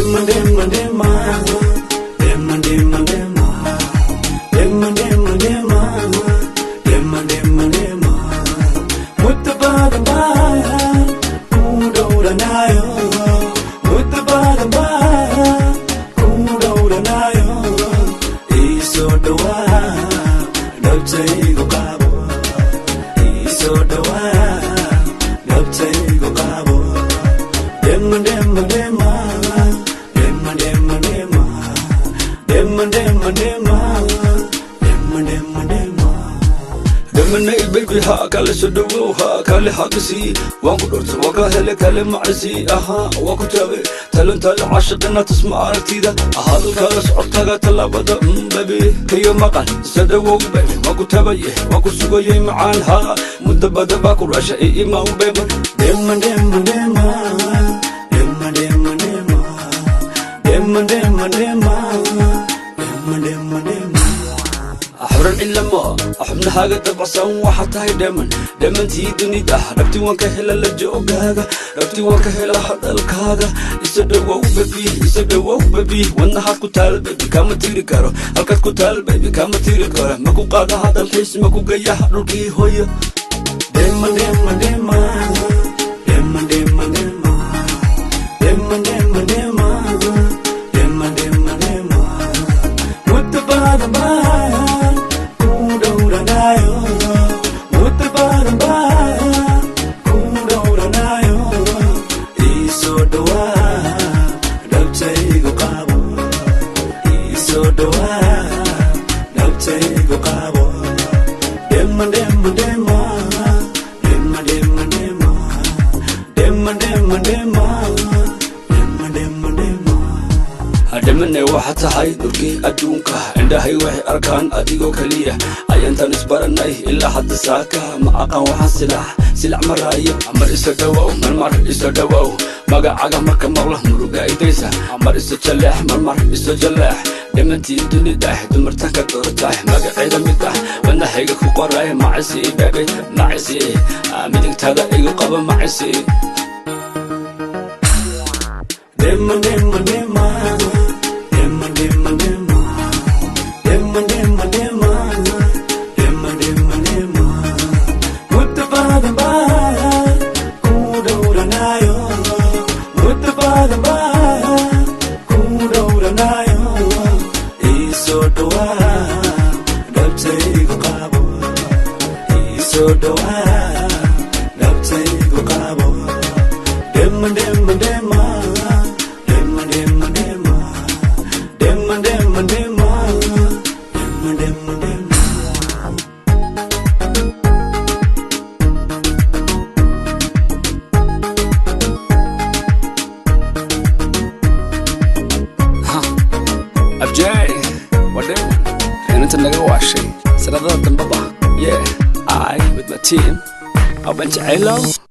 Demma demma demma, demma demma demma, demma demma demma, demma demma demma. Mutabada ba, kudora nayo. Mutabada ba, kudora nayo. Isodowa, dabtai go kabo. Isodowa, dabtai go kabo. Demma demma demma, demma demma demma, demma demma demma, demma demma demma. Demma nay baby ha kale sodowo ha kale haqsi waan ku dhorto waka hele kale macsi aha waa ku tabe talanta ashqana tasma artida hadalka socodkaga talabada baby kayo maqal sodowo baby waa ku tabaye waa ku sugayay macaan ha mudabada ba ku rashay ima baby demma demma demma. Demma demma demma, demma demma demma, demma demma demma. أحرن إلا ما أحمد حاجة تبعصن وحتى هي دمن تي دني ده ربتي وانك هلا لجوجاga ربتي وانك هلا حتى الكاga يسدوا بيبي وانا هكوتال بيبي كم تيري كارو هكوتال بيبي كم تيري كارو ما كو قاعد هذا الحس ما كو جاي حلوكي هويا دمن دمن دمن دمن دمن دمن Demma demma demma, demma demma demma. Mutabada ba, kudora nayo. Mutabada ba, kudora nayo. Isodowa, dabtai go kabo. Isodowa, dabtai go kabo. Demma demma demma, demma demma demma, demma demma demma. Demane waxa tahay dhulkii adduunka indhahay waxay arkaan adigoo kaliya ayantan isbaranay ilaa hadda saaka ma aqaan waxa silac maraayo amar isa dhawow marmar isa dhawow magacaga marka maqlo muruga idaysa amar isa jaleex marmar isa jaleex demantii dunida dumartanka doortaay magaceeda mid ah wadnahayga ku qoray macisi baby macisi midigtada igu qaba macisi Demma demma demma Demma demma demma, demma demma demma, demma demma demma. Mutabada ba, kudora nayo. Mutabada ba, kudora nayo. Isodowa, dabtai go kabo. Isodowa, dabtai go kabo. Demma demma demma, demma demma demma. Demma demma demma, demma demma demma. FJ, what do? And it's another washing. Said I love them, Baba. Yeah, I with my team. I went to Halo.